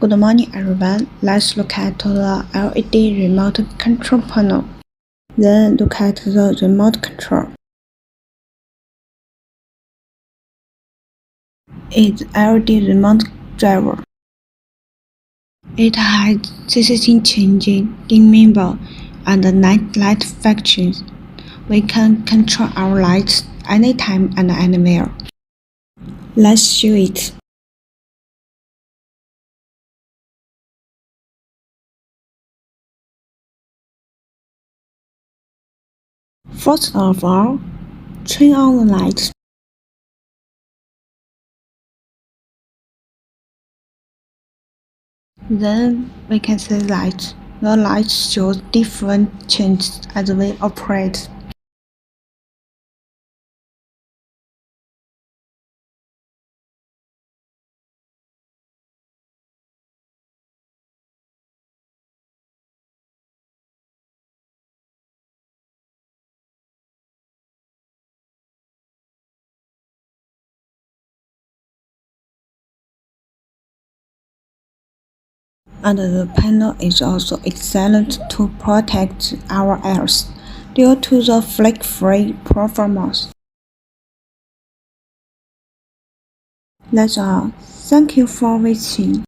Good morning everyone. Let's look at the LED remote control panel. Then look at the remote control. It's LED remote driver. It has season changing, dimming bulb, and night light functions. We can control our lights anytime and anywhere. Let's show it. First of all, turn on the lights. Then we can see lights. The lights show different changes as we operate. And the panel is also excellent to protect our ears due to the flake-free performance. That's all. Thank you for watching.